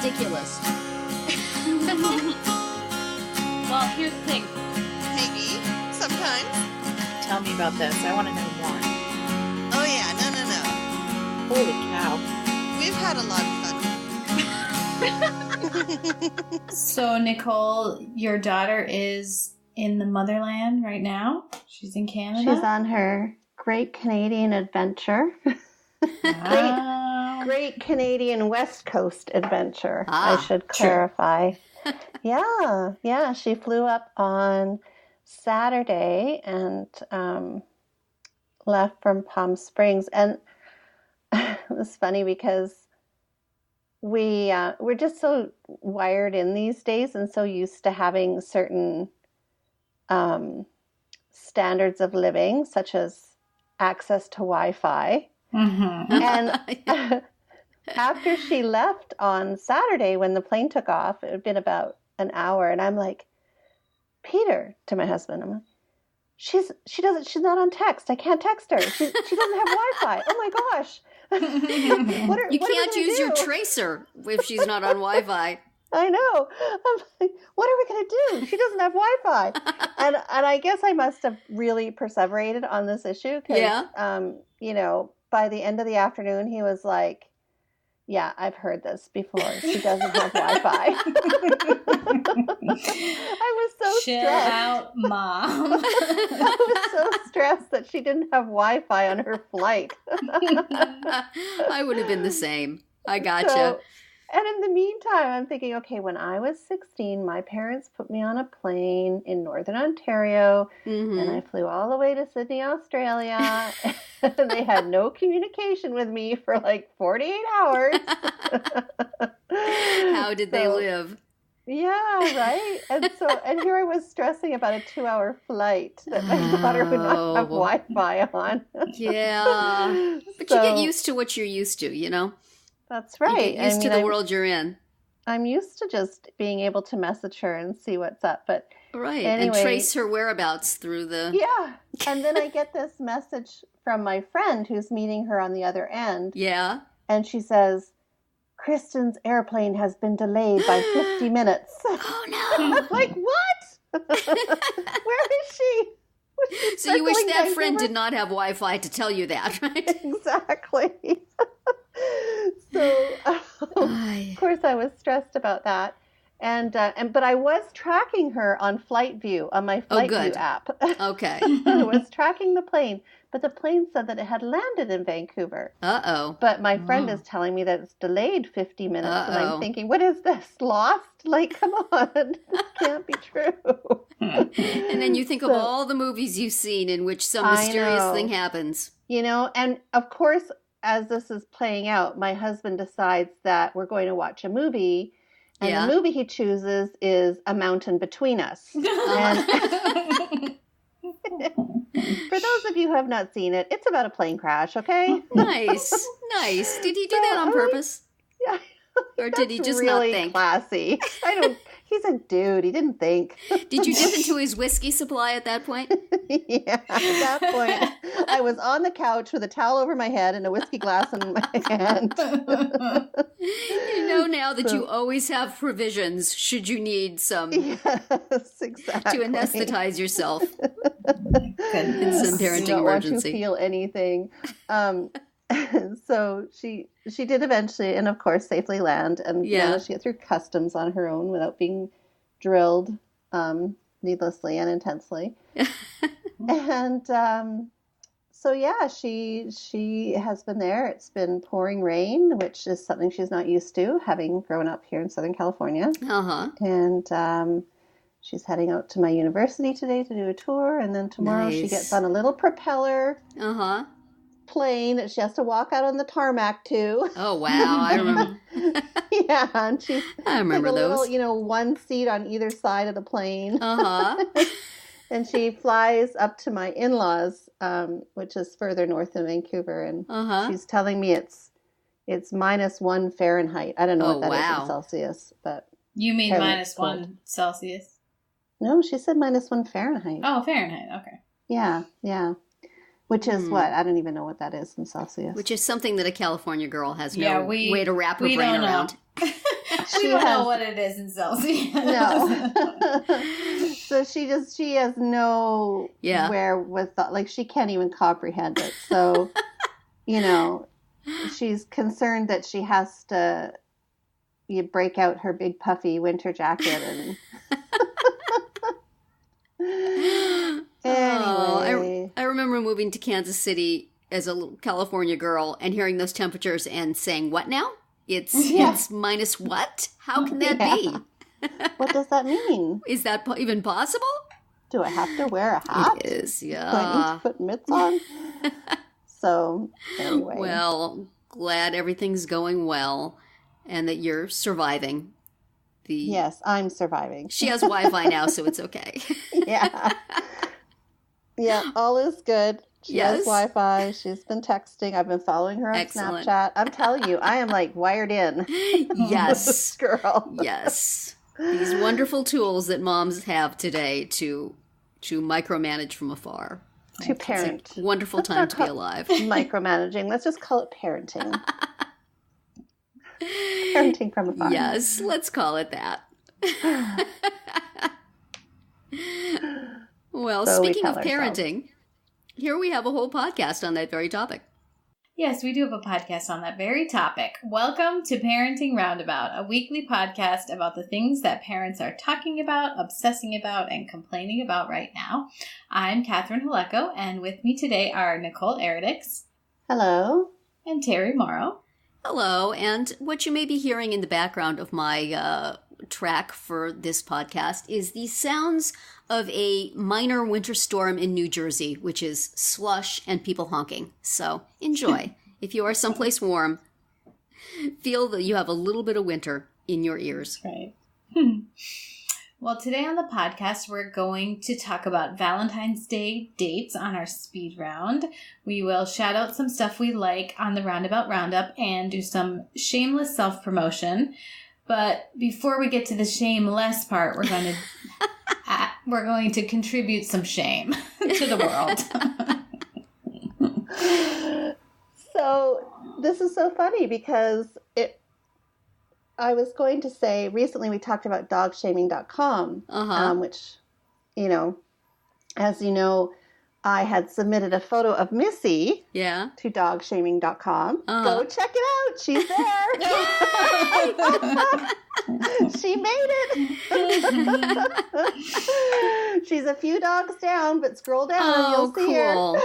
ridiculous. Well, here's the thing. Maybe. Sometimes. Tell me about this. I want to know more. Oh, yeah. No. Holy cow. We've had a lot of fun. So, Nicole, your daughter is in the motherland right now? She's in Canada? She's on her Great Canadian Adventure. Wow. Great Canadian West Coast Adventure, Ah, I should clarify. Yeah. She flew up on Saturday and left from Palm Springs. And it was funny because we're just so wired in these days and so used to having certain standards of living, such as access to Wi-Fi. Mm-hmm. And after she left on Saturday, when the plane took off, it had been about an hour, and I'm like, Peter, to my husband, I'm like, she's not on text. I can't text her. She doesn't have Wi-Fi. Oh my gosh. You can't use your tracer if she's not on Wi-Fi. I know. I'm like, what are we going to do? She doesn't have Wi-Fi. and I guess I must have really perseverated on this issue because, by the end of the afternoon, he was like, yeah, I've heard this before. She doesn't have Wi-Fi. I was so Chill stressed. out, Mom. I was so stressed that she didn't have Wi-Fi on her flight. I would have been the same. I gotcha. So, and in the meantime, I'm thinking, okay, when I was 16, my parents put me on a plane in Northern Ontario, and I flew all the way to Sydney, Australia. And they had no communication with me for like 48 hours. How did they live? Yeah, right. And here I was stressing about a 2-hour flight that my daughter would not have Wi-Fi on. Yeah. But you get used to what you're used to, you know? That's right. You get used to the world you're in. I'm used to just being able to message her and see what's up. But right. Anyway, and trace her whereabouts through the... Yeah. And then I get this message from my friend who's meeting her on the other end. Yeah. And she says, Kristen's airplane has been delayed by 50 minutes. Oh, no. I'm like, what? Where is she? So you wish that friend did not have Wi-Fi to tell you that, right? Exactly. So, of course, I was stressed about that. But I was tracking her on Flight View, on my Flight View app. Okay. I was tracking the plane, but the plane said that it had landed in Vancouver. Uh-oh. But my friend is telling me that it's delayed 50 minutes, and I'm thinking, what is this, lost? Like, come on, this can't be true. And then you think of all the movies you've seen in which some mysterious thing happens. You know, and of course, as this is playing out, my husband decides that we're going to watch a movie. And the movie he chooses is A Mountain Between Us. And for those of you who have not seen it, it's about a plane crash, okay? Nice. Did he do that on purpose? Yeah. Or did he just really not think? Classy. He's a dude. He didn't think. Did you dip into his whiskey supply at that point? Yeah, at that point, I was on the couch with a towel over my head and a whiskey glass in my hand. You know now that you always have provisions should you need some yes, exactly. to anesthetize yourself Goodness. in some parenting don't emergency. Want to feel anything. So she did eventually, and of course, safely land. And she got through customs on her own without being drilled needlessly and intensely. And she has been there. It's been pouring rain, which is something she's not used to, having grown up here in Southern California. Uh-huh. And she's heading out to my university today to do a tour, and then tomorrow she gets on a little propeller. Uh-huh. Plane that she has to walk out on the tarmac to. Oh wow, I remember. Yeah, and I remember like a those. little, one seat on either side of the plane. Uh-huh. And she flies up to my in-laws, which is further north in Vancouver, and she's telling me it's -1 Fahrenheit. I don't know what that is in Celsius, but you mean -1 Celsius? No, she said -1 Fahrenheit. Oh, Fahrenheit. Okay. Yeah. Which is what? I don't even know what that is in Celsius. Which is something that a California girl has no way to wrap her we brain don't around. We don't know what it is in Celsius. No. So she has no wherewithal. Like, she can't even comprehend it. So, she's concerned that she has to break out her big puffy winter jacket and... Anyway. I remember moving to Kansas City as a little California girl and hearing those temperatures and saying, what now? It's minus what? How can that be? What does that mean? Is that even possible? Do I have to wear a hat? It is, yeah. Do I need to put mitts on? So, anyway. Well, glad everything's going well and that you're surviving. Yes, I'm surviving. She has Wi-Fi now, so it's okay. Yeah. Yeah, all is good. She has Wi-Fi. She's been texting. I've been following her on Snapchat. I'm telling you, I am like wired in. Yes. This girl. Yes. These wonderful tools that moms have today to micromanage from afar. To parent. It's a wonderful time to be alive. Micromanaging. Let's just call it parenting. Parenting from afar. Yes, let's call it that. Well, So speaking of parenting, here we have a whole podcast on that very topic. Yes, we do have a podcast on that very topic. Welcome to Parenting Roundabout, a weekly podcast about the things that parents are talking about, obsessing about, and complaining about right now. I'm Catherine Haleko, and with me today are Nicole Eridix. Hello. And Terri Morrow. Hello, and what you may be hearing in the background of my track for this podcast is the sounds of a minor winter storm in New Jersey, which is slush and people honking. So enjoy. If you are someplace warm, feel that you have a little bit of winter in your ears. Right. Well, today on the podcast, we're going to talk about Valentine's Day dates on our speed round. We will shout out some stuff we like on the Roundabout Roundup and do some shameless self-promotion. But before we get to the shameless part, we're going to contribute some shame to the world. So this is so funny because I was going to say, recently we talked about dogshaming.com, which, as you know, I had submitted a photo of Missy to dogshaming.com. Go check it out. She's there. She made it. She's a few dogs down, but scroll down and you'll see her.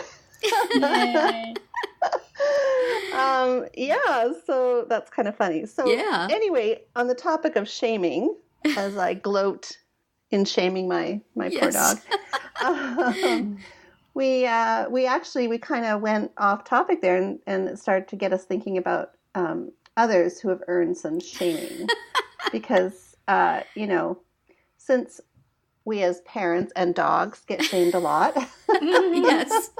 So that's kind of funny. So anyway, on the topic of shaming, as I gloat in shaming my poor dog, we kind of went off topic there and it started to get us thinking about others who have earned some shaming because since we as parents and dogs get shamed a lot, Yes.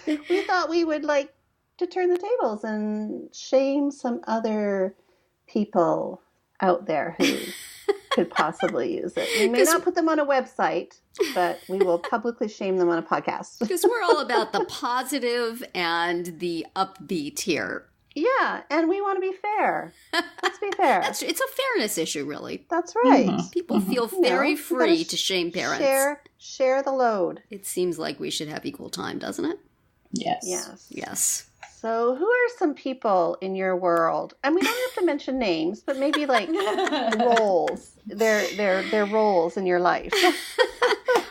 we thought we would like to turn the tables and shame some other people out there who could possibly use it. We may not put them on a website, but we will publicly shame them on a podcast. Because we're all about the positive and the upbeat here. Yeah, and we want to be fair. Let's be fair. It's a fairness issue, really. That's right. Mm-hmm. People feel very free to shame parents. Share the load. It seems like we should have equal time, doesn't it? Yes. Yes. So who are some people in your world? And we don't have to mention names, but maybe like roles. Their roles in your life.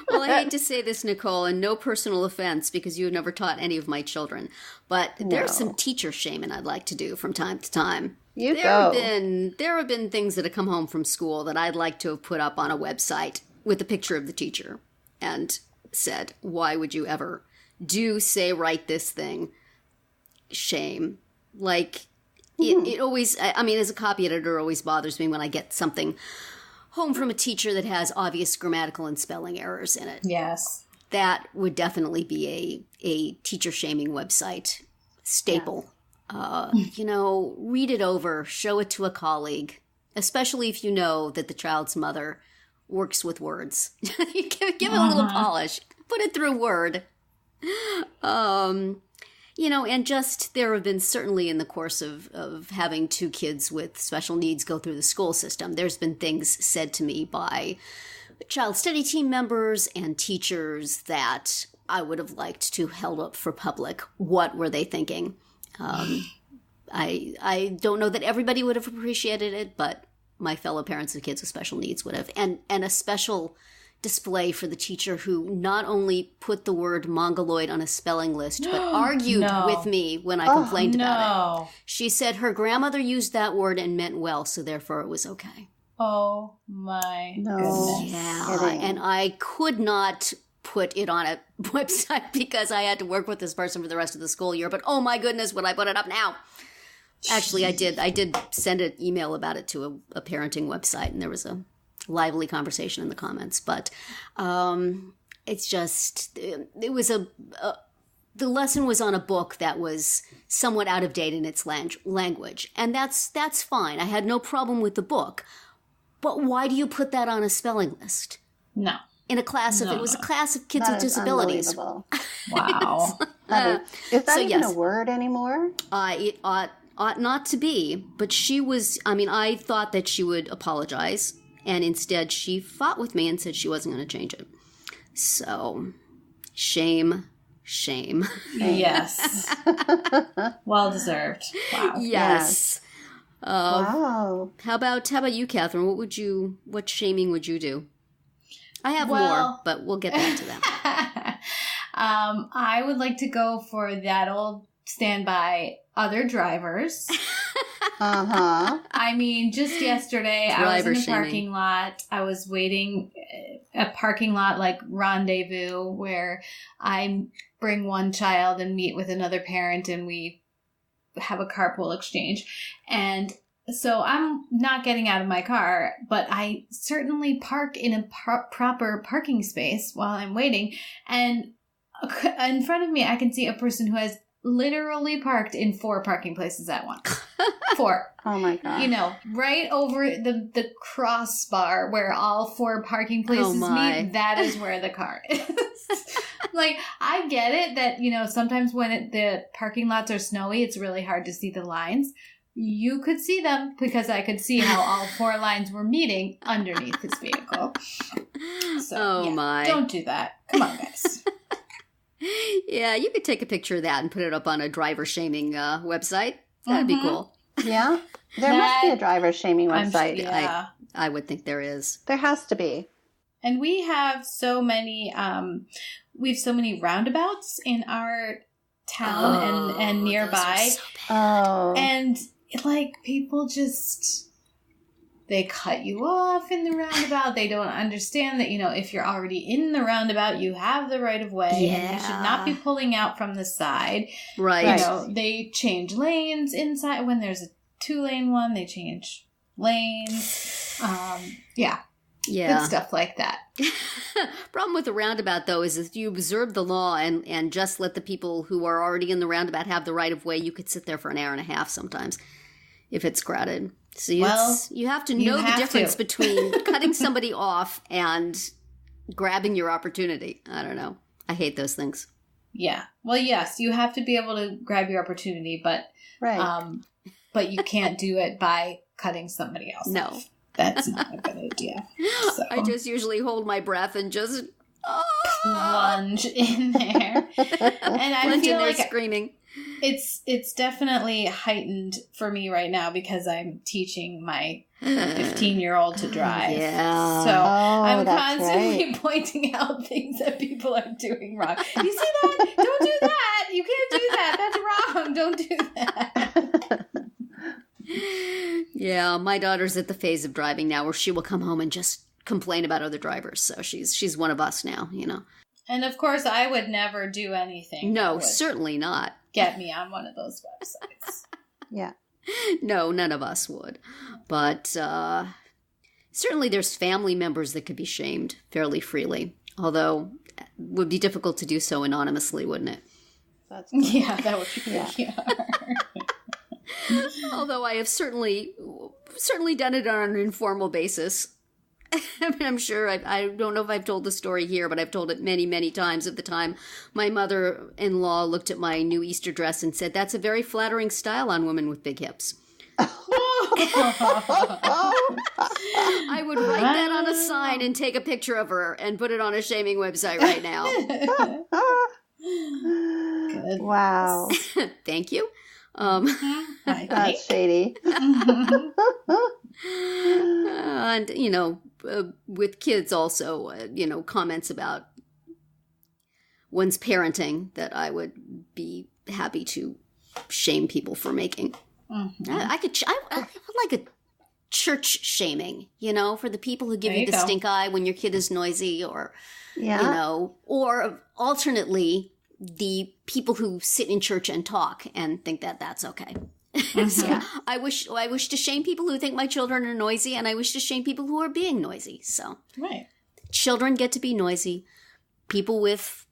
Well, I hate to say this, Nicole, and no personal offense because you have never taught any of my children, but there's some teacher shaming I'd like to do from time to time. There have been things that have come home from school that I'd like to have put up on a website with a picture of the teacher and said, why would you ever say, write this thing? Shame. Like, it always, I mean, as a copy editor, it always bothers me when I get something home from a teacher that has obvious grammatical and spelling errors in it. Yes. That would definitely be a teacher shaming website staple. Read it over, show it to a colleague, especially if you know that the child's mother works with words. Give it a little polish. Put it through Word. And just there have been certainly in the course of having 2 kids with special needs go through the school system, there's been things said to me by child study team members and teachers that I would have liked to held up for public. What were they thinking? I don't know that everybody would have appreciated it, but my fellow parents of kids with special needs would have. And a special display for the teacher who not only put the word mongoloid on a spelling list, but argued with me when I complained about it. She said her grandmother used that word and meant well, so therefore it was okay. Oh my goodness. Yeah, and I could not put it on a website because I had to work with this person for the rest of the school year, but oh my goodness, would I put it up now? Actually, I did send an email about it to a parenting website, and there was a lively conversation in the comments. But it's just, it was the lesson was on a book that was somewhat out of date in its language. And that's fine. I had no problem with the book. But why do you put that on a spelling list? No. In a class of, it was a class of kids with disabilities. Wow. Is that even a word anymore? It ought not to be, but she was, I thought that she would apologize, and instead she fought with me and said she wasn't going to change it. So, shame. Yes. Well deserved. Wow. Yes. Wow. How about you, Catherine? What shaming would you do? I have more, but we'll get back to that. I would like to go for that old standby, other drivers. Just yesterday, I was in a parking lot. I was waiting a parking lot like Rendezvous, where I bring one child and meet with another parent, and we have a carpool exchange. And so I'm not getting out of my car, but I certainly park in a proper parking space while I'm waiting. And in front of me, I can see a person who has literally parked in 4 parking places at once. 4. Oh my God. Right over the crossbar where all 4 parking places meet, that is where the car is. Like, I get it that, sometimes when the parking lots are snowy, it's really hard to see the lines. You could see them because I could see how all 4 lines were meeting underneath his vehicle. So, my. Don't do that. Come on, guys. Yeah, you could take a picture of that and put it up on a driver shaming website. That'd be cool. Yeah. There must be a driver shaming website. Yeah. I would think there is. There has to be. And we have so many roundabouts in our town and nearby. And people just, they cut you off in the roundabout. They don't understand that, if you're already in the roundabout, you have the right of way. Yeah. And you should not be pulling out from the side. Right. They change lanes inside. When there's a 2-lane one, they change lanes. Yeah. Good stuff like that. Problem with the roundabout, though, is if you observe the law and just let the people who are already in the roundabout have the right of way, you could sit there for an hour and a half sometimes if it's crowded. So you have to know the difference between cutting somebody off and grabbing your opportunity. I don't know. I hate those things. Yeah. Well, yes, you have to be able to grab your opportunity, but you can't do it by cutting somebody else off. That's not a good idea. So. I just usually hold my breath and just plunge in there. And I feel like screaming. It's definitely heightened for me right now because I'm teaching my 15-year-old to drive. Yeah. So I'm constantly pointing out things that people are doing wrong. You see that? Don't do that. You can't do that. That's wrong. Don't do that. Yeah, my daughter's at the phase of driving now where she will come home and just complain about other drivers. So she's one of us now, And of course, I would never do anything. No, certainly not. Get me on one of those websites. Yeah. No, none of us would. But certainly there's family members that could be shamed fairly freely, although it would be difficult to do so anonymously, wouldn't it? Yeah, that would be pretty hard. Although I have certainly done it on an informal basis. I mean, I'm sure, I don't know if I've told the story here, but I've told it many, many times of the time my mother-in-law looked at my new Easter dress and said, "That's a very flattering style on women with big hips." I would write that on a sign and take a picture of her and put it on a shaming website right now. Good. Wow. Thank you. That's shady. And, with kids also, comments about one's parenting that I would be happy to shame people for making. Mm-hmm. I would like a church shaming, for the people who give you the stink eye when your kid is noisy, or, or alternately, the people who sit in church and talk and think that that's okay. Mm-hmm. So I wish to shame people who think my children are noisy, and I wish to shame people who are being noisy. So children get to be noisy. People with,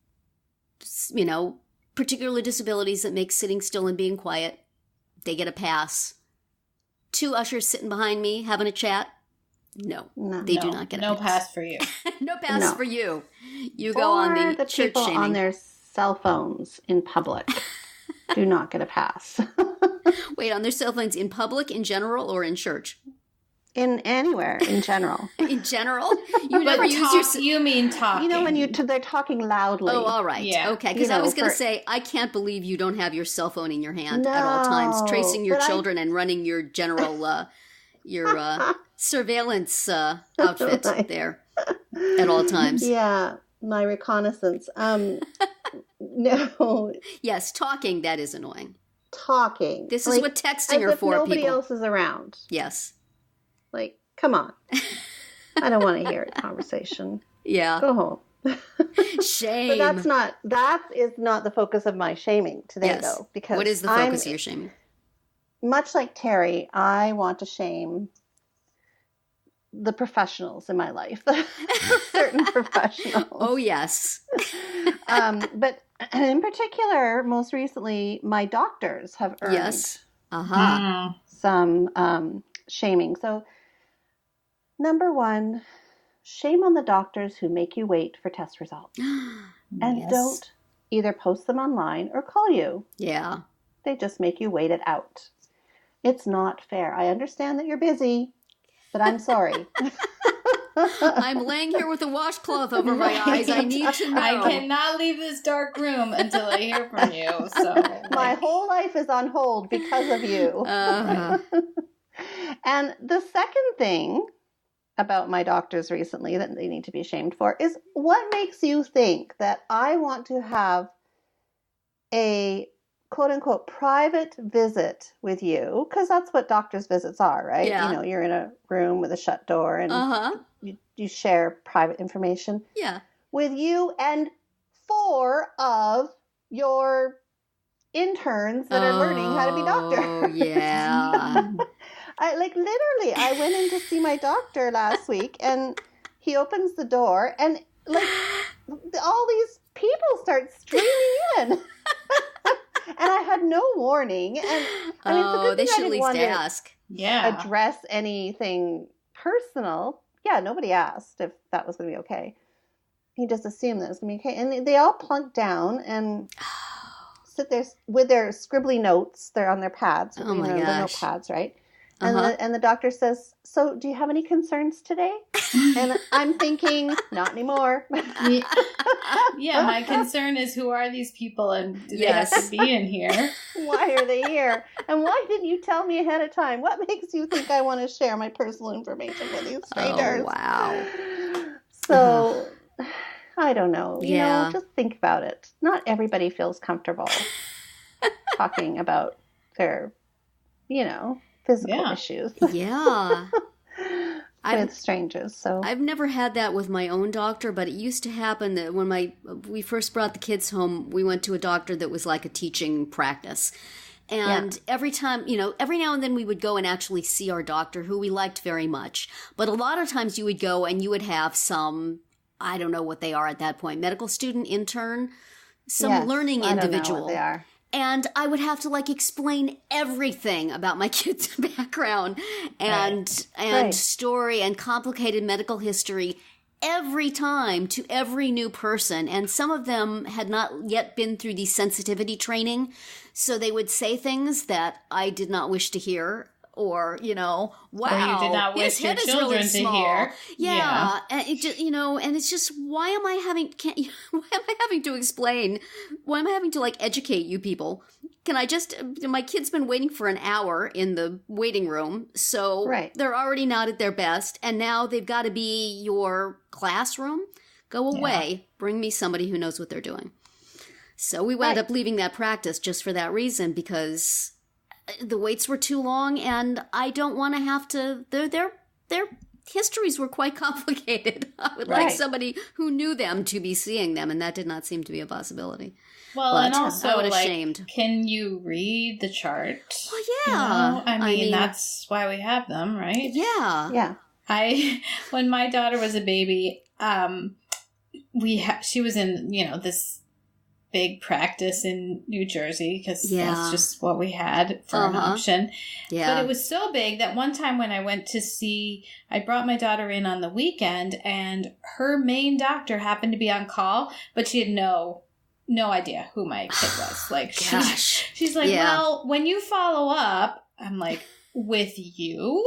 particular disabilities that make sitting still and being quiet, they get a pass. 2 ushers sitting behind me having a chat. No, they do not get a pass. No pass for you. No pass for you. You go on the church people shaming. On their cell phones in public do not get a pass. Wait, on their cell phones in public, in general, or in church? In anywhere, in general. In general? You never use your... You mean talking. When they're talking loudly. Oh, all right. Yeah. Okay, because I was going to say, I can't believe you don't have your cell phone in your hand at all times, tracing your children and running your general, your surveillance outfit there at all times. Yeah, my reconnaissance. No. Yes, talking, that is annoying. Talking. This is what texting are for, nobody people. Else is around. Yes. Like, come on. I don't want to hear a conversation. Yeah. Go home. Shame. But that is not the focus of my shaming today, though. Because what is the focus of your shaming? Much like Terri, I want to shame the professionals in my life. Certain professionals. Oh, yes. But in particular, most recently, my doctors have earned some shaming. So, number one, shame on the doctors who make you wait for test results. And don't either post them online or call you. Yeah. They just make you wait it out. It's not fair. I understand that you're busy, but I'm sorry. I'm laying here with a washcloth over my eyes. I need to know. I cannot leave this dark room until I hear from you. So my whole life is on hold because of you. And the second thing about my doctors recently that they need to be shamed for is, what makes you think that I want to have a quote-unquote private visit with you? Because that's what doctor's visits are, right? Yeah. You're in a room with a shut door and you share private information. Yeah. With you and 4 of your interns that are learning how to be doctors. Oh, yeah. Literally, I went in to see my doctor last week, and he opens the door, and all these people start streaming in. And I had no warning. And I mean, it's a good they thing should I at didn't least want ask. to address anything personal. Yeah, nobody asked if that was going to be okay. He just assumed that it was going to be okay. And they all plunk down and sit there with their scribbly notes. They're on their pads. Oh, my gosh. Their notepads, right? And the doctor says, "So, do you have any concerns today?" And I'm thinking, not anymore. Yeah, my concern is, who are these people, and do they have to be in here? Why are they here? And why didn't you tell me ahead of time? What makes you think I want to share my personal information with these strangers? Oh, wow. So, I don't know. You know, just think about it. Not everybody feels comfortable talking about their, physical issues. Yeah. With strangers. So I've never had that with my own doctor, but it used to happen that when we first brought the kids home, we went to a doctor that was like a teaching practice. And every time, every now and then we would go and actually see our doctor, who we liked very much. But a lot of times you would go and you would have some, I don't know what they are at that point, medical student, intern, some learning individual. I don't know what they are. And I would have to like explain everything about my kid's background and story and complicated medical history every time to every new person. And some of them had not yet been through the sensitivity training. So they would say things that I did not wish to hear. Or, wow, or you did not wish your children really to hear. Yeah. And it just, and it's just, why am I having to explain? Why am I having to like educate you people? Can I just, my kid's been waiting for an hour in the waiting room. So they're already not at their best. And now they've got to be your classroom. Go away. Bring me somebody who knows what they're doing. So we wound up leaving that practice just for that reason, because the waits were too long, and I don't want to have to. Their histories were quite complicated. I would like somebody who knew them to be seeing them, and that did not seem to be a possibility. Well, but and also, I was ashamed. Can you read the chart? Well, yeah. I mean, that's why we have them, right? Yeah. Yeah. When my daughter was a baby, she was in, this big practice in New Jersey, because that's just what we had for an option. Yeah. But it was so big that one time when I went to see, I brought my daughter in on the weekend, and her main doctor happened to be on call, but she had no idea who my kid was. Like, she's like, well, when you follow up, I'm like, with you?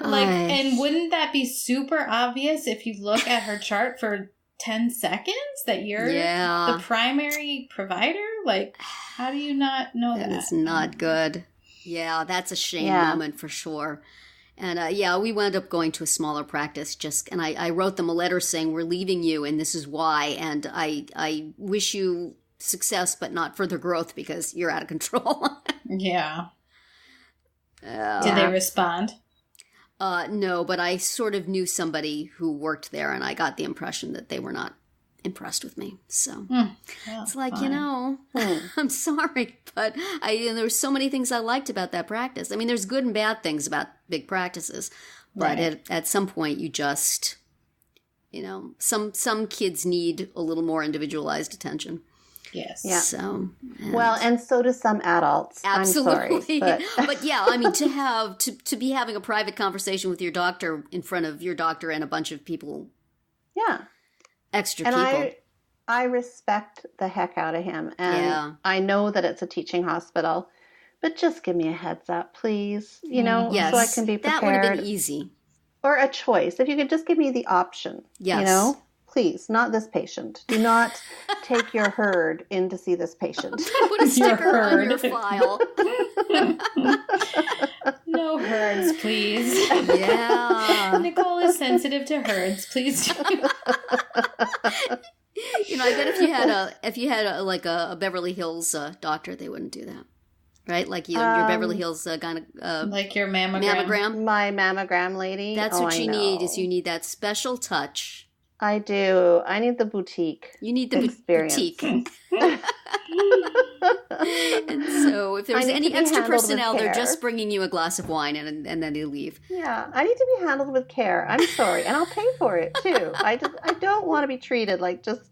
And wouldn't that be super obvious if you look at her chart for 10 seconds that you're the primary provider? Like, how do you not know that? It's not good. Yeah, that's a shame moment for sure. And we wound up going to a smaller practice and I wrote them a letter saying, we're leaving you and this is why. And I wish you success, but not further growth because you're out of control. Yeah. Did they respond? No, but I sort of knew somebody who worked there, and I got the impression that they were not impressed with me. So it's like, I'm sorry, but there were so many things I liked about that practice. I mean, there's good and bad things about big practices, but at some point you just, some kids need a little more individualized attention. Yes. Yeah. So, and so do some adults. Absolutely. I'm sorry, but yeah, I mean, to be having a private conversation with your doctor in front of your doctor and a bunch of people. Yeah. Extra and people. I respect the heck out of him. And I know that it's a teaching hospital, but just give me a heads up, please. So I can be prepared. That would have been easy. Or a choice. If you could just give me the option. Yes. Please, not this patient. Do not take your herd in to see this patient. Put a sticker on your file. No herds, please. Yeah. Nicole is sensitive to herds. Please. I bet if you had a Beverly Hills doctor, they wouldn't do that. Right? Like your Beverly Hills like your mammogram. My mammogram lady. That's what you need, is you need that special touch. I do. I need the boutique. You need the experience. Boutique. And so if there's any extra personnel, they're just bringing you a glass of wine and then they leave. Yeah, I need to be handled with care. I'm sorry. And I'll pay for it, too. I don't want to be treated like just,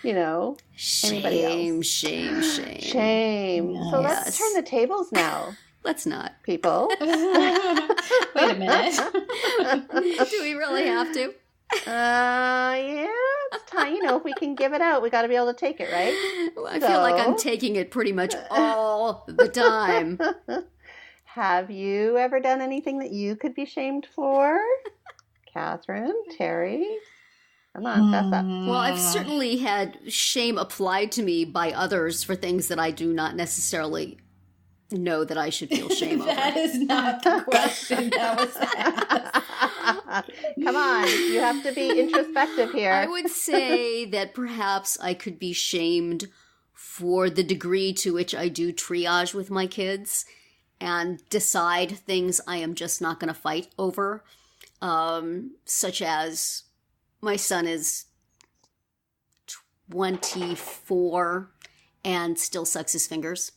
anybody else. Shame. So let's turn the tables now. Let's not. People. Wait a minute. Do we really have to? Yeah, it's time. If we can give it out, we got to be able to take it, right? Well, I feel like I'm taking it pretty much all the time. Have you ever done anything that you could be shamed for? Catherine, Terri, come on, fess up. Well, I've certainly had shame applied to me by others for things that I do not necessarily know that I should feel shame over. That is not the question that was asked. Come on, you have to be introspective here. I would say that perhaps I could be shamed for the degree to which I do triage with my kids and decide things I am just not going to fight over, such as my son is 24 and still sucks his fingers.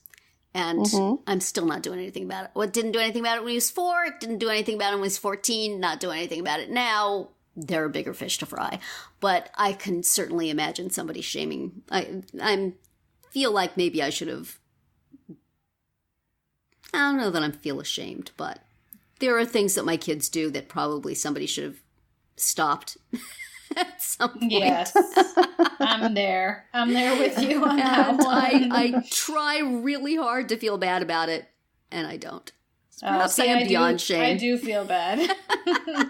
And I'm still not doing anything about it. Didn't do anything about it when he was 4. Didn't do anything about it when he was 14. Not doing anything about it now. there are bigger fish to fry. But I can certainly imagine somebody shaming. I feel like maybe I should have. I don't know that I feel ashamed, but there are things that my kids do that probably somebody should have stopped at some point. Yes, I'm there. I'm there with you on that And one. I try really hard to feel bad about it, and I don't. Perhaps I See, am beyond shame. I do feel bad.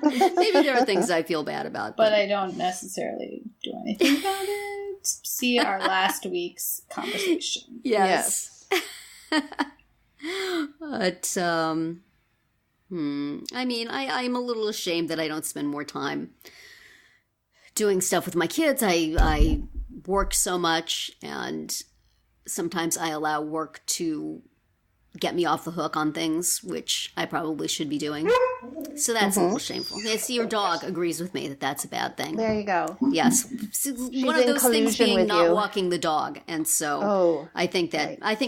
Maybe there are things I feel bad about. But I don't necessarily do anything about it. See our last week's conversation. Yes. But, I mean, I'm a little ashamed that I don't spend more time doing stuff with my kids. I work so much, and sometimes I allow work to get me off the hook on things, which I probably should be doing. So that's a little shameful. Yeah, see, your dog agrees with me that that's a bad thing. There you go. Yes. One of those things being not walking the dog. And so I think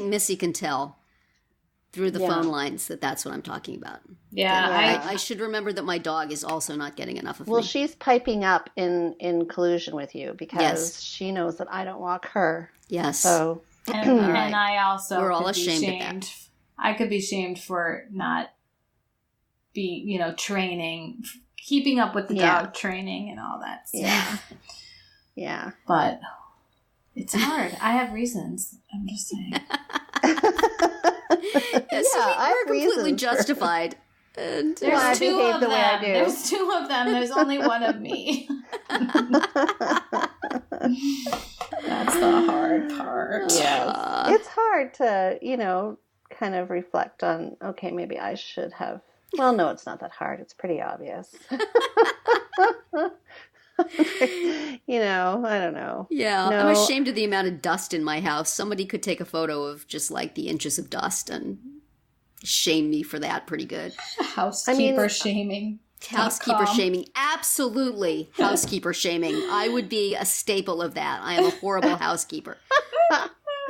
Missy can tell through the phone lines that that's what I'm talking about. Yeah. I should remember that my dog is also not getting enough of me. Well, she's piping up in collusion with you because she knows that I don't walk her. Yes. So, and I also we're all ashamed of that. I could be shamed for not being, training, keeping up with the dog training and all that stuff. Yeah. But it's hard. I have reasons. I'm just saying. We're completely justified. And there's two of them. There's two of them. There's only one of me. That's the hard part. Yeah. It's hard to, kind of reflect on, okay, maybe I should have. Well, no, it's not that hard. It's pretty obvious. I don't know. Yeah, no. I'm ashamed of the amount of dust in my house. Somebody could take a photo of just like the inches of dust and shame me for that pretty good. Housekeeper shaming. Housekeeper shaming. Absolutely. Housekeeper shaming. I would be a staple of that. I am a horrible housekeeper.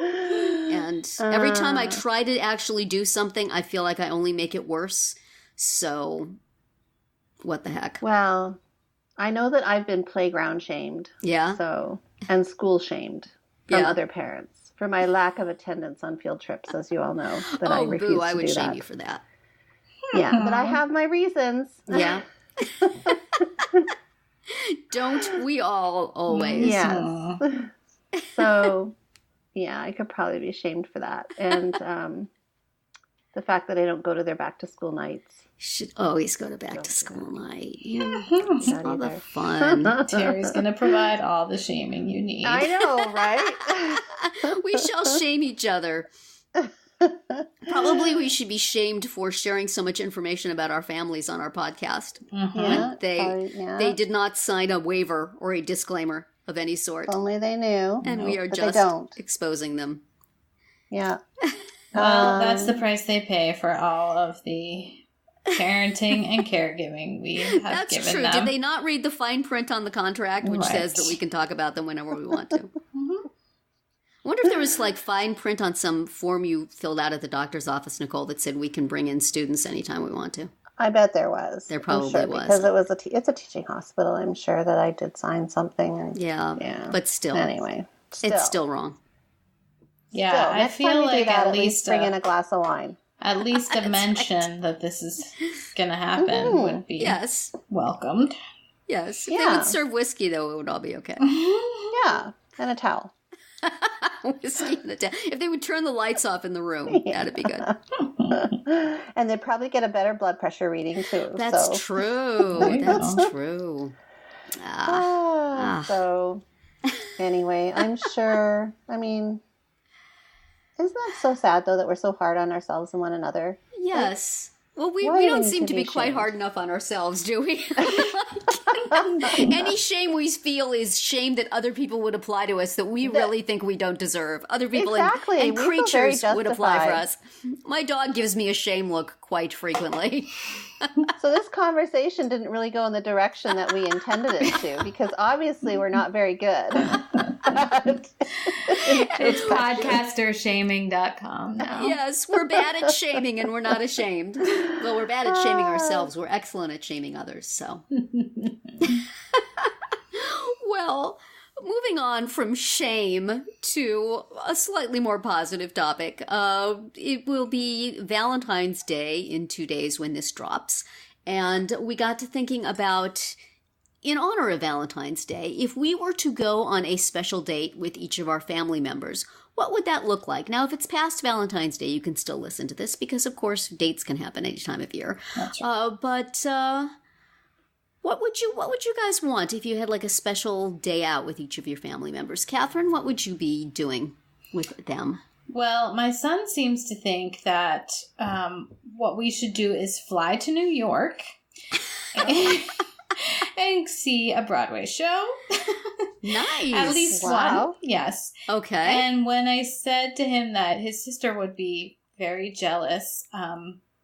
And every time I try to actually do something, I feel like I only make it worse. So, what the heck? Well, I know that I've been playground shamed. Yeah. So, and school shamed from other parents for my lack of attendance on field trips, as you all know. That I refuse to do I would shame that. you for that. Yeah, but I have my reasons. Yeah. Don't we all always? Yes. So, yeah, I could probably be shamed for that. And the fact that I don't go to their back to school nights. Should always go to back to school night. It's all the fun. Terry's going to provide all the shaming you need. I know, right? We shall shame each other. Probably we should be shamed for sharing so much information about our families on our podcast. Yeah, they did not sign a waiver or a disclaimer of any sort. If only they knew. And we are just exposing them. Yeah. Well, that's the price they pay for all of the parenting and caregiving we have That's given true. them. Did they not read the fine print on the contract, which says that we can talk about them whenever we want to? I wonder if there was like fine print on some form you filled out at the doctor's office, Nicole, that said we can bring in students anytime we want to. I bet there was. There probably was. Because it's a teaching hospital. I'm sure that I did sign something. Yeah. But still. Anyway. It's still wrong. Yeah, I feel like at least bring in a glass of wine. At least a mention that this is going to happen would be welcomed. Yes. If they would serve whiskey, though, it would all be okay. Yeah, and a towel. Whiskey and a towel. If they would turn the lights off in the room, that'd be good. And they'd probably get a better blood pressure reading, too. That's true. That's true. So, anyway, I'm sure, isn't that so sad, though, that we're so hard on ourselves and one another? Yes. Well, we don't seem to be quite hard enough on ourselves, do we? Any shame we feel is shame that other people would apply to us that we really think we don't deserve. Other people and creatures would apply for us. My dog gives me a shame look quite frequently. So this conversation didn't really go in the direction that we intended it to, because obviously we're not very good. It's podcastershaming.com now. Yes, we're bad at shaming and we're not ashamed. Well, we're bad at shaming ourselves. We're excellent at shaming others, so. Well, moving on from shame to a slightly more positive topic. It will be Valentine's Day in 2 days when this drops. And we got to thinking about, in honor of Valentine's Day, if we were to go on a special date with each of our family members, what would that look like? Now, if it's past Valentine's Day, you can still listen to this because, of course, dates can happen any time of year. That's right. But what would you guys want if you had like a special day out with each of your family members? Catherine, what would you be doing with them? Well, my son seems to think that what we should do is fly to New York and see a Broadway show. Nice. At least one. Yes. Okay. And when I said to him that his sister would be very jealous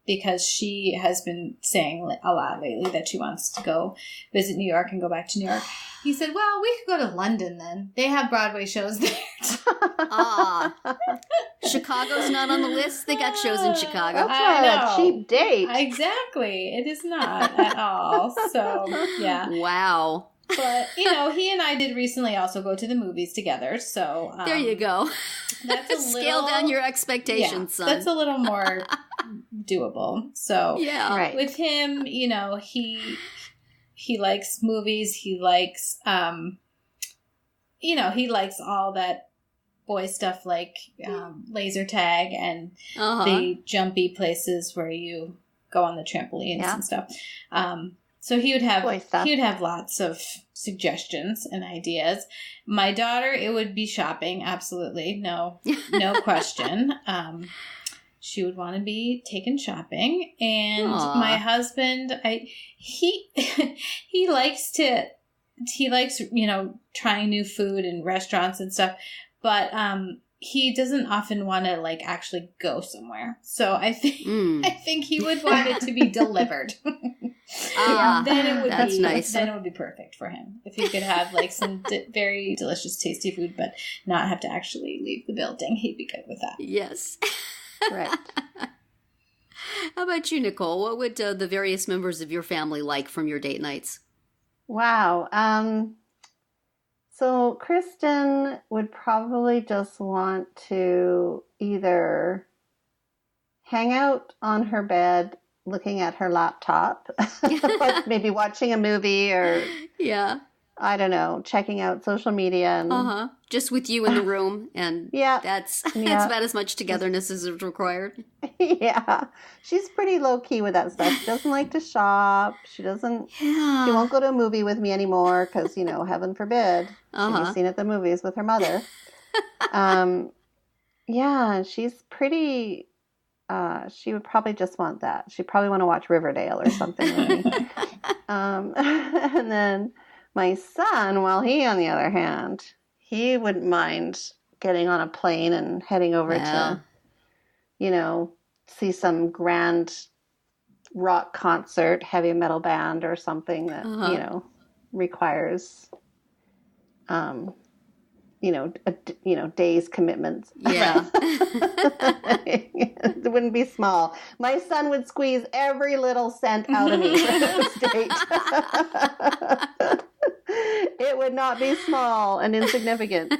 because she has been saying a lot lately that she wants to go visit New York and go back to New York, he said, well, we could go to London then. They have Broadway shows there. Chicago's not on the list? They got shows in Chicago. That's not a cheap date. Exactly. It is not at all. So, yeah. Wow. But, he and I did recently also go to the movies together. So, there you go. That's a Scale down your expectations, son. That's a little more doable. So, yeah. Right. With him, he likes movies. He likes, he likes all that boy stuff like laser tag and the jumpy places where you go on the trampolines and stuff. So he would have lots of suggestions and ideas. My daughter, it would be shopping. Absolutely. No question. She would want to be taken shopping. And my husband, he likes, trying new food and restaurants and stuff, but, he doesn't often want to actually go somewhere. So I think he would want it to be delivered. Then it would that's nice. Then it would be perfect for him if he could have some very delicious, tasty food, but not have to actually leave the building. He'd be good with that. Yes. Right. How about you, Nicole? What would the various members of your family like from your date nights? Wow. So Kristen would probably just want to either hang out on her bed looking at her laptop, maybe watching a movie or, I don't know, checking out social media. And, just with you in the room. And that's about as much togetherness as is required. Yeah. She's pretty low key with that stuff. She doesn't like to shop. She doesn't, she won't go to a movie with me anymore because, heaven forbid, she'd be seen at the movies with her mother. She's pretty, she would probably just want that. She'd probably want to watch Riverdale or something. Really. And then my son, well, he, on the other hand, he wouldn't mind getting on a plane and heading over to, see some grand rock concert, heavy metal band or something that, requires, days commitments. Yeah. It wouldn't be small. My son would squeeze every little cent out of me for this date. It would not be small and insignificant.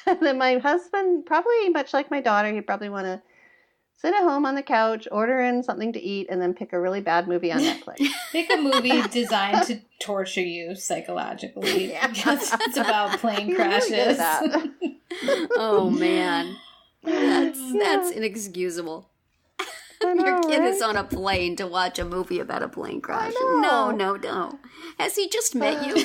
And then my husband, probably much like my daughter, he'd probably want to sit at home on the couch, order in something to eat, and then pick a really bad movie on Netflix. Pick a movie designed to torture you psychologically. Because it's about plane crashes. Really good at that. Oh, man. That's inexcusable. Your kid is on a plane to watch a movie about a plane crash. No. Has he just met you?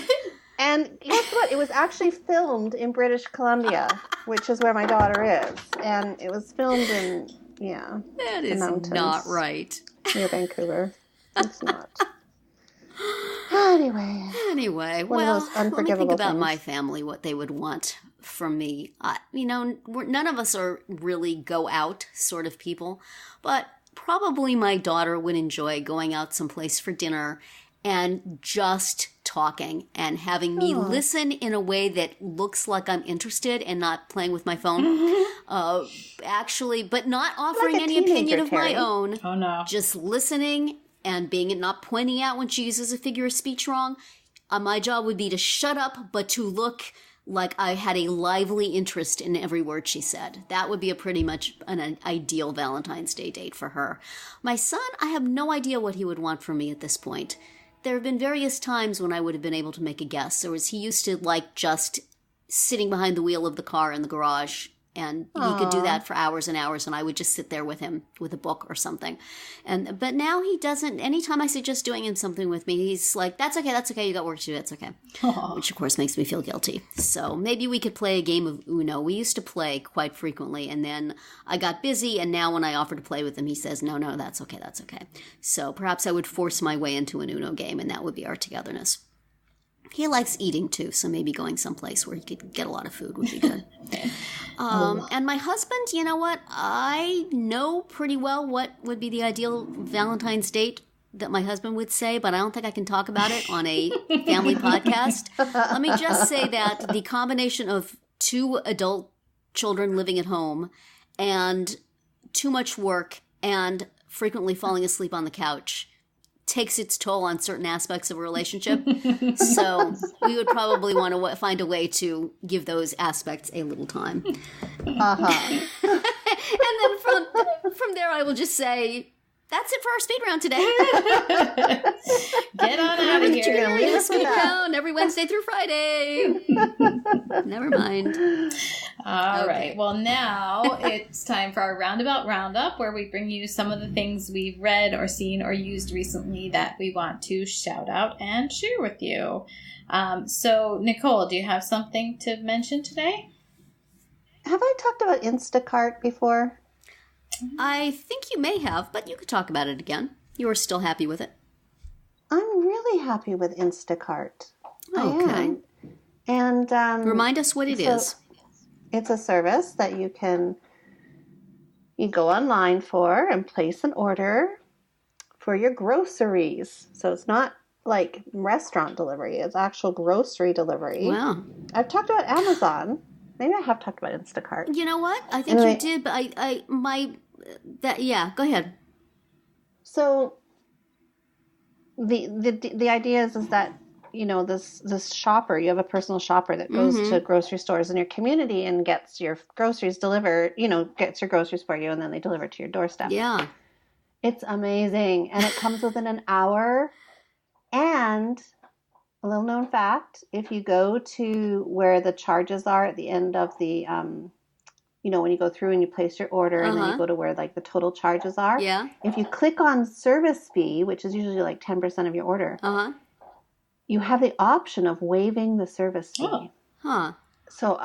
And guess what? It was actually filmed in British Columbia, which is where my daughter is. And it was filmed in, that is not right. Near Vancouver. It's not. Anyway, well, let me think about things. my family, what they would want from me. None of us are really go out sort of people, but probably my daughter would enjoy going out someplace for dinner and just talking and having me listen in a way that looks like I'm interested and not playing with my phone. Actually, but not offering like any opinion of my Terri. own. Oh, no. Just listening and not pointing out when she uses a figure of speech wrong. my job would be to shut up, but to look like I had a lively interest in every word she said. That would be a pretty much an ideal Valentine's Day date for her. My son, I have no idea what he would want from me at this point. There have been various times when I would have been able to make a guess. There was, he used to like just sitting behind the wheel of the car in the garage, and he could do that for hours and hours, and I would just sit there with him with a book or something. But now he doesn't. Anytime I suggest doing him something with me, he's like, that's okay, you got work to do, that's okay. Aww. Which, of course, makes me feel guilty. So maybe we could play a game of Uno. We used to play quite frequently, and then I got busy, and now when I offer to play with him, he says, no, that's okay. So perhaps I would force my way into an Uno game, and that would be our togetherness. He likes eating, too, so maybe going someplace where he could get a lot of food would be good. And my husband, you know what? I know pretty well what would be the ideal Valentine's date that my husband would say, but I don't think I can talk about it on a family podcast. Let me just say that the combination of 2 adult children living at home and too much work and frequently falling asleep on the couch takes its toll on certain aspects of a relationship. So we would probably want to find a way to give those aspects a little time. And then from there, I will just say, that's it for our speed round today. Get on out of here. You're going to leave us speed round every Wednesday through Friday. Never mind. All right. Well, now it's time for our Roundabout Roundup, where we bring you some of the things we've read or seen or used recently that we want to shout out and share with you. So, Nicole, do you have something to mention today? Have I talked about Instacart before? I think you may have, but you could talk about it again. You are still happy with it? I'm really happy with Instacart. Okay. I am. And remind us what it is. It's a service that you go online for and place an order for your groceries. So it's not like restaurant delivery; it's actual grocery delivery. Wow. I've talked about Amazon. Maybe I have talked about Instacart. You know what? I think you did, but go ahead. So the idea is that, you know, this shopper, you have a personal shopper that goes to grocery stores in your community and gets your groceries delivered, gets your groceries for you, and then they deliver it to your doorstep. Yeah. It's amazing. And it comes within an hour. And a little known fact, if you go to where the charges are at the end of the, when you go through and you place your order and then you go to where like the total charges are. Yeah. If you click on service fee, which is usually like 10% of your order, you have the option of waiving the service fee. Oh. Huh. So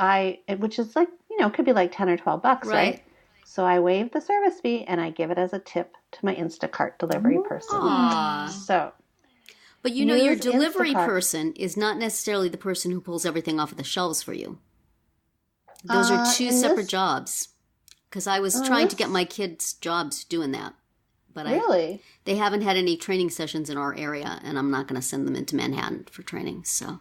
which is like, could be like 10 or 12 bucks, right? So I waive the service fee and I give it as a tip to my Instacart delivery person. Aww. So. But your delivery person is not necessarily the person who pulls everything off of the shelves for you. Those are 2 separate jobs. Because I was trying to get my kids jobs doing that. But really? They haven't had any training sessions in our area, and I'm not going to send them into Manhattan for training. So,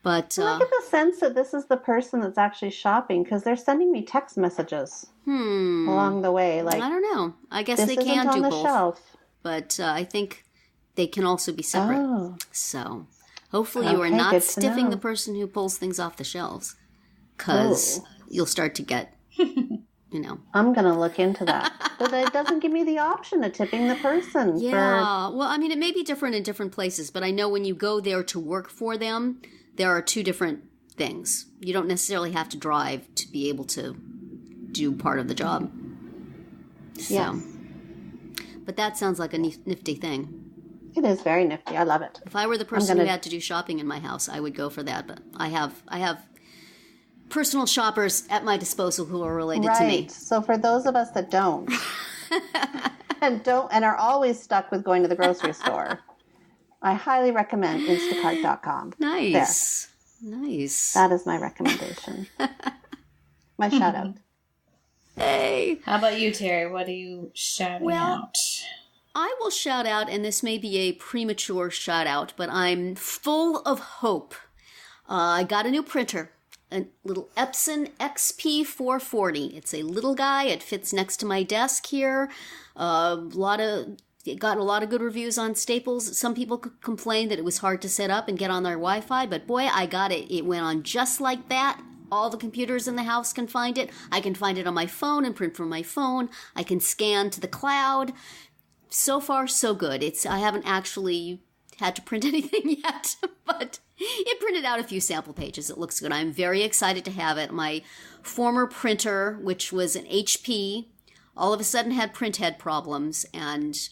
but I get the sense that this is the person that's actually shopping, because they're sending me text messages along the way. Like, I don't know. I guess they can do the both. Shelf. But I think they can also be separate. Oh. So hopefully you are not stiffing the person who pulls things off the shelves, because you'll start to get, I'm going to look into that. But it doesn't give me the option of tipping the person. Yeah. Well, I mean, it may be different in different places, but I know when you go there to work for them, there are 2 different things. You don't necessarily have to drive to be able to do part of the job. So. Yes. But that sounds like a nifty thing. It is very nifty. I love it. If I were the person who had to do shopping in my house, I would go for that. But I have personal shoppers at my disposal who are related to me. So for those of us that don't and are always stuck with going to the grocery store, I highly recommend Instacart.com. Nice. Nice. That is my recommendation. My shout out. Hey. How about you, Terry? What are you shouting out? I will shout out, and this may be a premature shout out, but I'm full of hope. I got a new printer, a little Epson XP440. It's a little guy. It fits next to my desk here. A lot of It got a lot of good reviews on Staples. Some people complained that it was hard to set up and get on their Wi-Fi, but boy, I got it. It went on just like that. All the computers in the house can find it. I can find it on my phone and print from my phone. I can scan to the cloud. So far, so good. I haven't actually had to print anything yet, but it printed out a few sample pages. It looks good. I'm very excited to have it. My former printer, which was an HP, all of a sudden had print head problems, and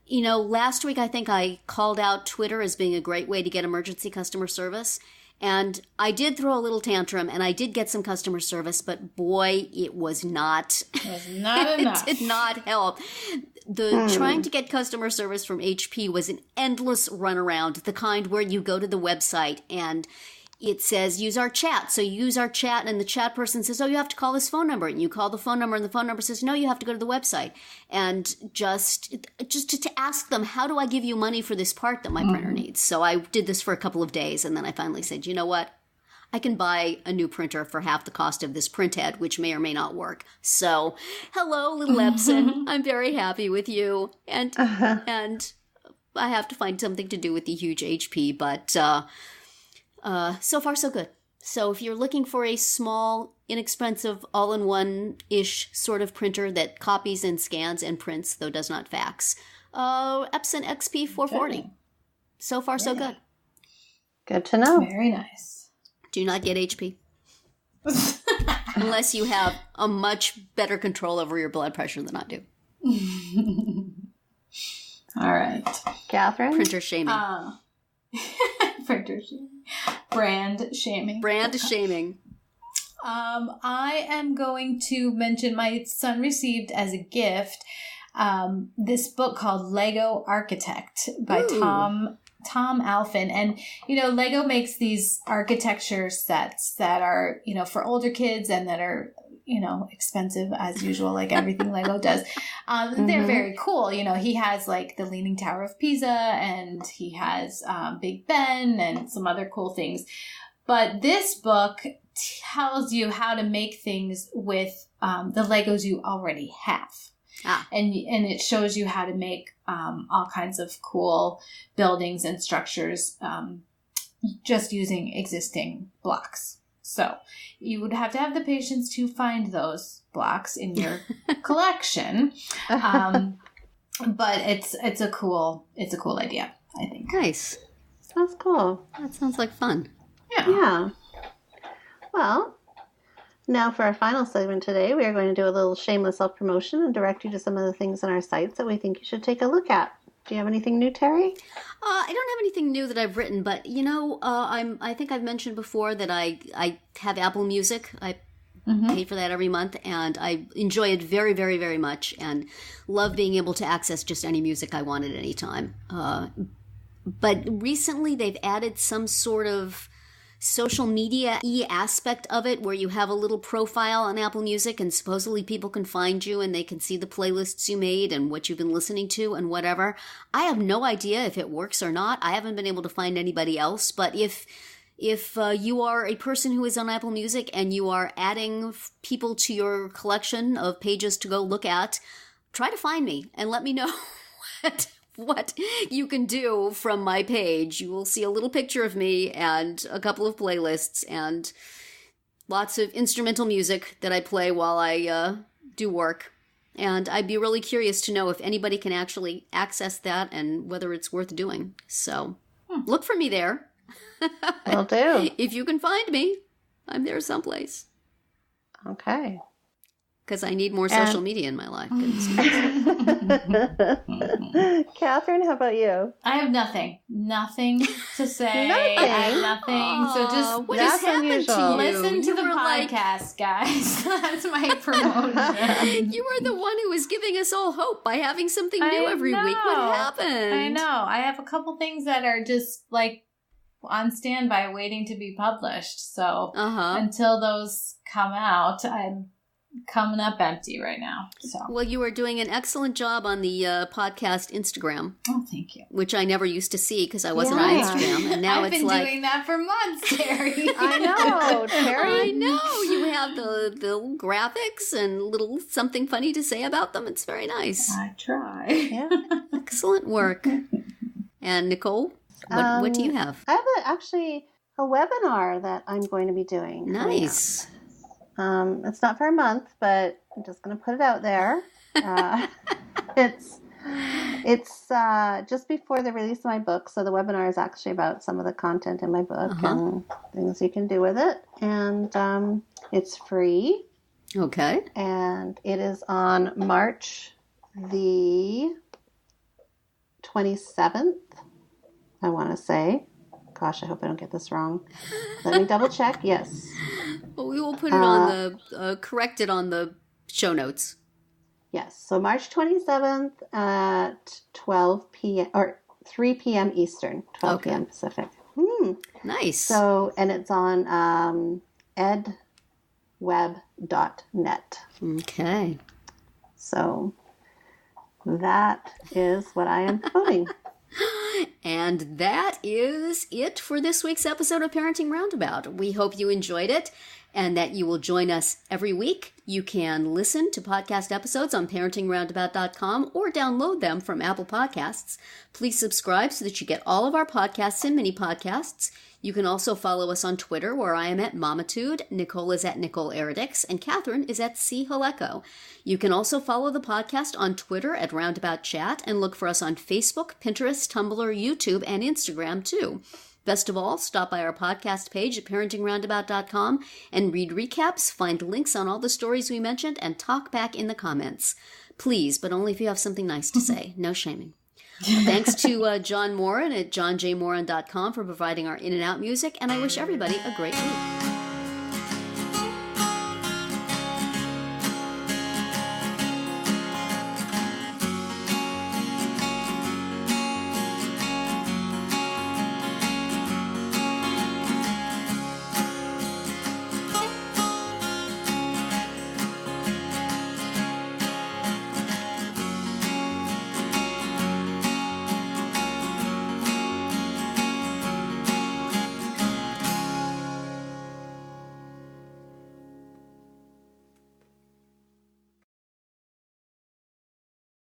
last week I think I called out Twitter as being a great way to get emergency customer service. And I did throw a little tantrum, and I did get some customer service, but boy, it was not. It was not enough. It did not help. Trying to get customer service from HP was an endless runaround, the kind where you go to the website and it says, use our chat. So you use our chat, and the chat person says, oh, you have to call this phone number. And you call the phone number, and the phone number says, no, you have to go to the website. And just to ask them, how do I give you money for this part that my printer needs? So I did this for a couple of days, and then I finally said, you know what? I can buy a new printer for half the cost of this print head, which may or may not work. So, hello, little Epson. I'm very happy with you. And I have to find something to do with the huge HP, but so far, so good. So if you're looking for a small, inexpensive, all-in-one-ish sort of printer that copies and scans and prints, though does not fax, Epson XP 440. Okay. So far, so good. Good to know. Very nice. Do not get HP. Unless you have a much better control over your blood pressure than I do. All right. Catherine? Printer shaming. Printer shaming. Brand shaming. Brand shaming. I am going to mention my son received as a gift this book called Lego Architect by Tom Alphin. And, Lego makes these architecture sets that are, for older kids and that are, expensive as usual, like everything Lego does. They're very cool. He has like the Leaning Tower of Pisa, and he has Big Ben and some other cool things. But this book tells you how to make things with the Legos you already have. And it shows you how to make all kinds of cool buildings and structures just using existing blocks. So you would have to have the patience to find those blocks in your collection. But it's a cool idea, I think. Nice. Sounds cool. That sounds like fun. Yeah. Well, now for our final segment today, we are going to do a little shameless self-promotion and direct you to some of the things on our sites that we think you should take a look at. Do you have anything new, Terri? I don't have anything new that I've written, but I think I've mentioned before that I have Apple Music. I pay for that every month, and I enjoy it very, very, very much, and love being able to access just any music I want at any time. But recently, they've added some sort of social media-y aspect of it where you have a little profile on Apple Music, and supposedly people can find you and they can see the playlists you made and what you've been listening to and whatever. I have no idea if it works or not. I haven't been able to find anybody else, but if you are a person who is on Apple Music and you are adding people to your collection of pages to go look at, try to find me and let me know what you can do from my page. You will see a little picture of me and a couple of playlists and lots of instrumental music that I play while I do work. And I'd be really curious to know if anybody can actually access that and whether it's worth doing. So look for me there. Will do. If you can find me, I'm there someplace. Okay. Because I need more social media in my life. Catherine, how about you? I have nothing. Nothing to say. Nothing? I have nothing. So just what has happened to you? Listen to the podcast, guys. That's my promotion. You were the one who was giving us all hope by having something new every week. What happened? I know. I have a couple things that are just like on standby waiting to be published. So until those come out, I'm coming up empty right now. So. Well, you are doing an excellent job on the podcast Instagram. Oh, thank you. Which I never used to see because I wasn't on Instagram, and now I've been doing that for months, Terri. I know, Terri. I know. You have the graphics and little something funny to say about them. It's very nice. I try. Yeah. Excellent. Excellent work. And Nicole, what do you have? I have actually a webinar that I'm going to be doing. Nice. It's not for a month, but I'm just going to put it out there. It's just before the release of my book, so the webinar is actually about some of the content in my book and things you can do with it. And it's free. Okay. And it is on March the 27th, I want to say. Gosh, I hope I don't get this wrong. Let me double check. Yes. Well, we will put it on correct it on the show notes. Yes. So March 27th at 12 p.m. or 3 p.m. Eastern, 12 p.m. Pacific. Nice. So, and it's on edweb.net. Okay. So that is what I am promoting. And that is it for this week's episode of Parenting Roundabout. We hope you enjoyed it and that you will join us every week. You can listen to podcast episodes on parentingroundabout.com or download them from Apple Podcasts. Please subscribe so that you get all of our podcasts and mini podcasts. You can also follow us on Twitter, where I am at Momitude, Nicole is at Nicole Eridix, and Catherine is at C. Haleko. You can also follow the podcast on Twitter at Roundabout Chat and look for us on Facebook, Pinterest, Tumblr, YouTube, and Instagram, too. Best of all, stop by our podcast page at parentingroundabout.com and read recaps, find links on all the stories we mentioned, and talk back in the comments. Please, but only if you have something nice to say. No shaming. Thanks to John Moran at johnjmoran.com for providing our in and out music, and I wish everybody a great week.